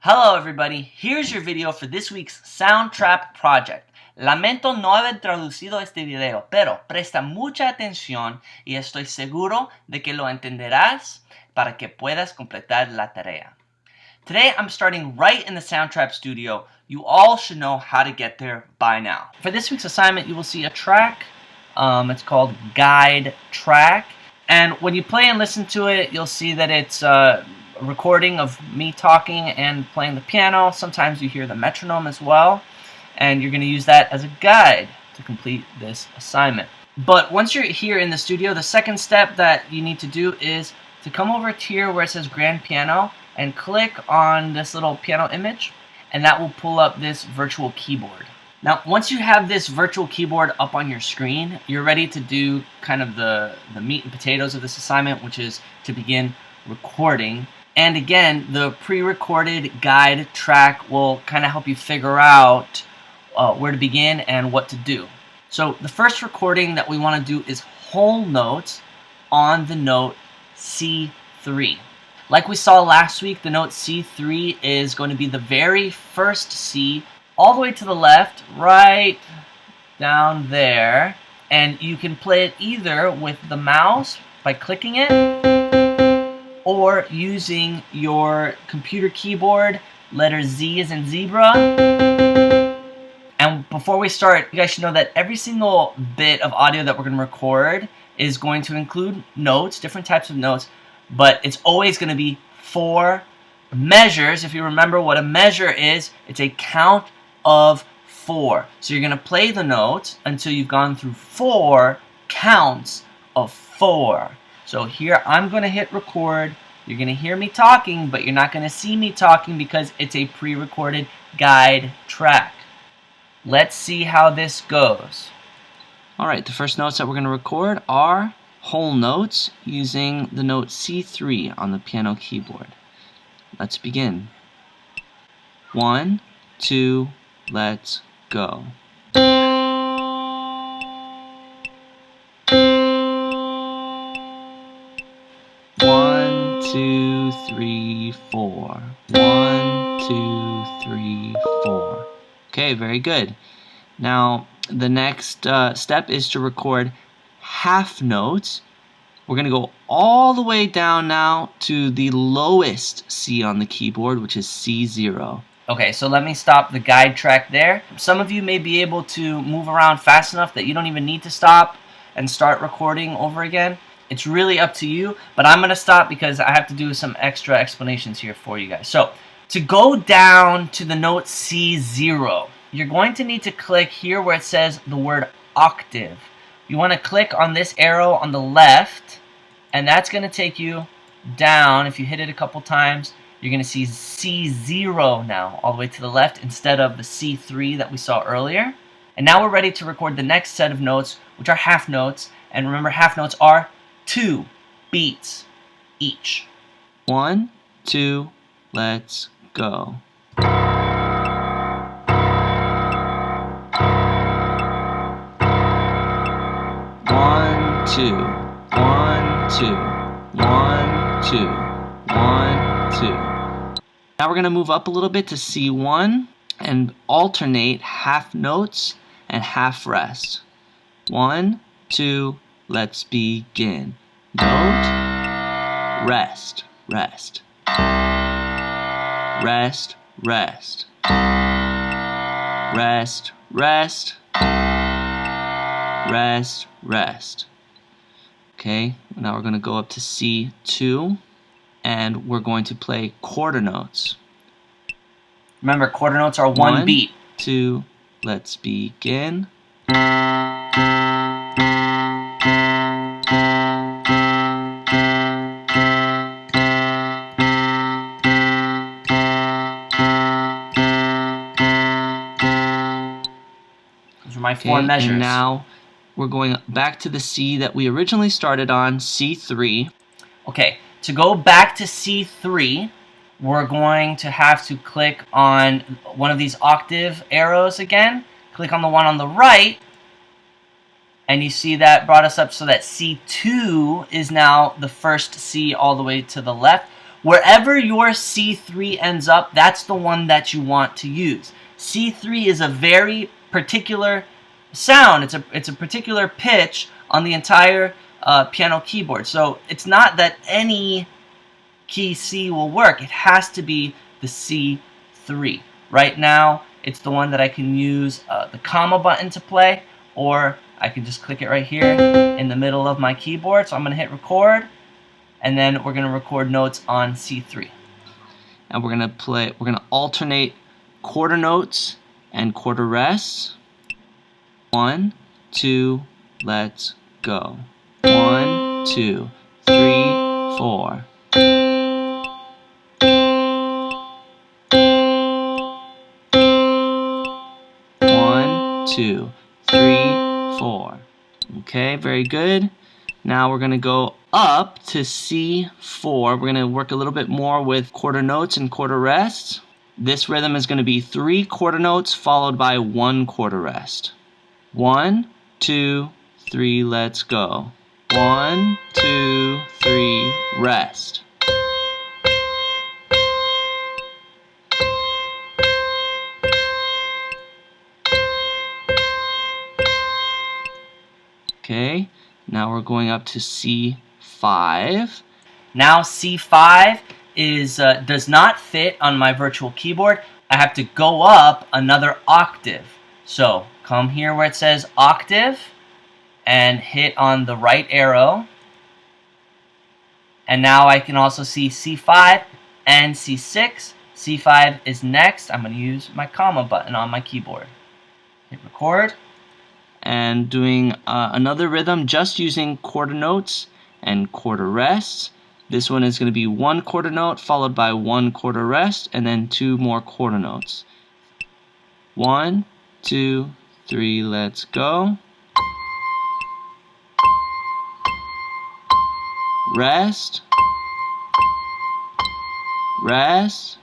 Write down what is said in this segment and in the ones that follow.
Hello everybody, here's your video for this week's SoundTrap Project. Lamento no haber traducido este video, pero presta mucha atención y estoy seguro de que lo entenderás para que puedas completar la tarea. Today I'm starting right in the SoundTrap studio. You all should know how to get there by now. For this week's assignment, you will see a track. It's called Guide Track. And when you play and listen to it, you'll see that it's a recording of me talking and playing the piano. Sometimes you hear the metronome as well, and you're going to use that as a guide to complete this assignment. But once you're here in the studio, the second step that you need to do is to come over to here where it says Grand Piano and click on this little piano image, and that will pull up this virtual keyboard. Now, once you have this virtual keyboard up on your screen, you're ready to do kind of the meat and potatoes of this assignment, which is to begin recording. And again, the pre-recorded guide track will kind of help you figure out where to begin and what to do. So the first recording that we want to do is whole notes on the note C3. Like we saw last week, the note C3 is going to be the very first C all the way to the left, right down there. And you can play it either with the mouse by clicking it, or using your computer keyboard, letter Z as in zebra. And before we start, you guys should know that every single bit of audio that we're going to record is going to include notes, different types of notes, but it's always going to be 4 measures. If you remember what a measure is, it's a count of 4. So you're going to play the notes until you've gone through 4 counts of 4. So here I'm going to hit record. You're going to hear me talking, but you're not going to see me talking because it's a pre-recorded guide track. Let's see how this goes. Alright, the first notes that we're going to record are whole notes using the note C3 on the piano keyboard. Let's begin. 1, 2, let's go. 1, 2, 3, 4. 1, 2, 3, 4. Okay, very good. Now, the next step is to record half notes. We're going to go all the way down now to the lowest C on the keyboard, which is C0. Okay, so let me stop the guide track there. Some of you may be able to move around fast enough that you don't even need to stop and start recording over again. It's really up to you, but I'm going to stop because I have to do some extra explanations here for you guys. So, to go down to the note C0, you're going to need to click here where it says the word octave. You want to click on this arrow on the left, and that's going to take you down. If you hit it a couple times, you're going to see C0 now, all the way to the left, instead of the C3 that we saw earlier. And now we're ready to record the next set of notes, which are half notes. And remember, half notes are 2 beats each. 1, 2, let's go. 1, 2, 1, 2, 1, 2, 1, 2. Now we're going to move up a little bit to C1 and alternate half notes and half rest. 1, 2, let's begin. Note, rest, rest. Rest, rest. Rest, rest. Rest, rest. Okay, now we're going to go up to C2, and we're going to play quarter notes. Remember, quarter notes are 1 beat. 2, let's begin. Those are my 4 measures. And now we're going back to the C that we originally started on, C3. Okay, to go back to C3, we're going to have to click on one of these octave arrows again. Click on the one on the right, and you see that brought us up so that C2 is now the first C all the way to the left. wherever your C3 ends up, that's the one that you want to use. C3 is a very particular sound. It's a particular pitch on the entire piano keyboard. So it's not that any key C will work. It has to be the C3. Right now, it's the one that I can use the comma button to play, or I can just click it right here in the middle of my keyboard. So I'm going to hit record, and then we're going to record notes on C3. And we're going to alternate quarter notes and quarter rests. 1, 2, let's go. 1, 2, 3, 4. 1, 2, 3, 4. Okay, very good. Now we're going to go up to C4. We're going to work a little bit more with quarter notes and quarter rests. This rhythm is going to be 3 quarter notes followed by 1 quarter rest. 1, 2, 3, let's go. 1, 2, 3, rest. Okay, now we're going up to C5. Now C5 does not fit on my virtual keyboard. I have to go up another octave. So come here where it says octave and hit on the right arrow. And now I can also see C5 and C6. C5 is next. I'm going to use my comma button on my keyboard. Hit record. And doing another rhythm just using quarter notes and quarter rests. This one is going to be 1 quarter note followed by 1 quarter rest, and then 2 more quarter notes. 1, 2, 3, let's go. Rest. Rest.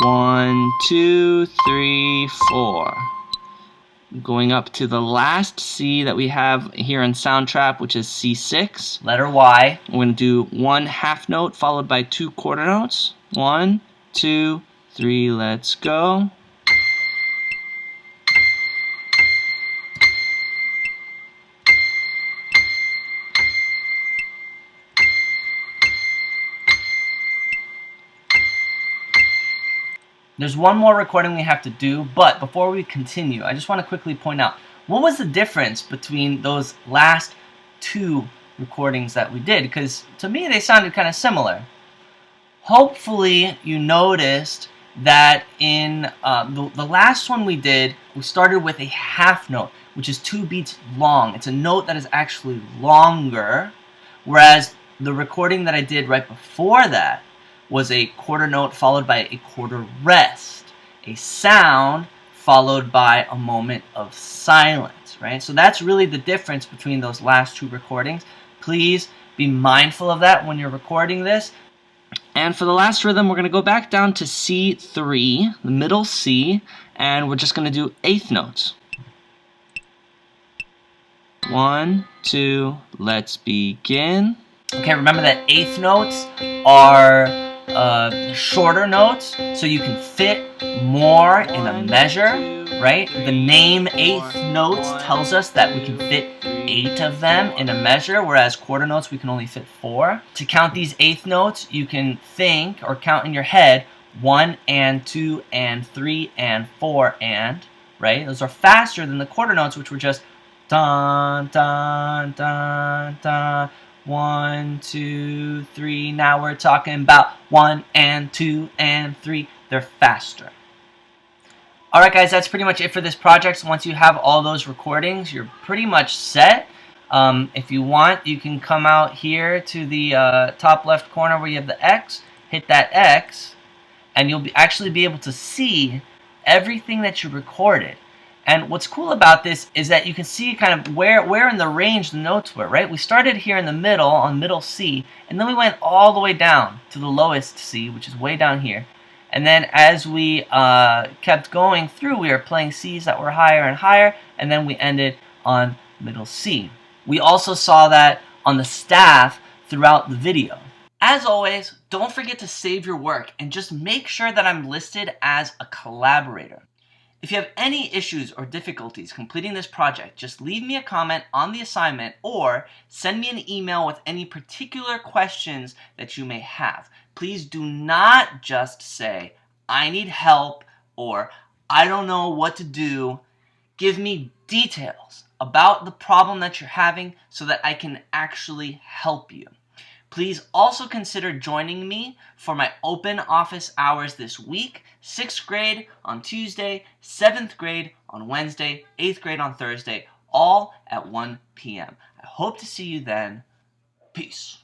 1, 2, 3, 4. Going up to the last C that we have here in SoundTrap, which is C6. Letter Y. We're going to do 1 half note followed by 2 quarter notes. 1, 2, 3, let's go. There's one more recording we have to do, but before we continue, I just want to quickly point out, what was the difference between those last 2 recordings that we did? Because to me, they sounded kind of similar. Hopefully, you noticed that in the last one we did, we started with a half note, which is 2 beats long. It's a note that is actually longer, whereas the recording that I did right before that was a quarter note followed by a quarter rest, a sound followed by a moment of silence, right? So that's really the difference between those last 2 recordings. Please be mindful of that when you're recording this. And for the last rhythm, we're going to go back down to C3, the middle C, and we're just going to do 8th notes. 1, 2, let's begin. Okay, remember that 8th notes are shorter notes, so you can fit more in a measure, right? The name 8th notes tells us that we can fit 8 of them in a measure, whereas quarter notes we can only fit 4. To count these 8th notes, you can think or count in your head 1 and 2 and 3 and 4 and, right? Those are faster than the quarter notes, which were just dun dun dun dun. 1, 2, 3. Now we're talking about 1 and 2 and 3. They're faster. Alright guys, that's pretty much it for this project. So once you have all those recordings, you're pretty much set. If you want, you can come out here to the top left corner where you have the X, hit that X, and you'll actually be able to see everything that you recorded. And what's cool about this is that you can see kind of where in the range the notes were, right? We started here in the middle, on middle C, and then we went all the way down to the lowest C, which is way down here. And then as we kept going through, we were playing Cs that were higher and higher, and then we ended on middle C. We also saw that on the staff throughout the video. As always, don't forget to save your work and just make sure that I'm listed as a collaborator. If you have any issues or difficulties completing this project, just leave me a comment on the assignment or send me an email with any particular questions that you may have. Please do not just say, I need help or I don't know what to do. Give me details about the problem that you're having so that I can actually help you. Please also consider joining me for my open office hours this week, 6th grade on Tuesday, 7th grade on Wednesday, 8th grade on Thursday, all at 1 p.m. I hope to see you then. Peace.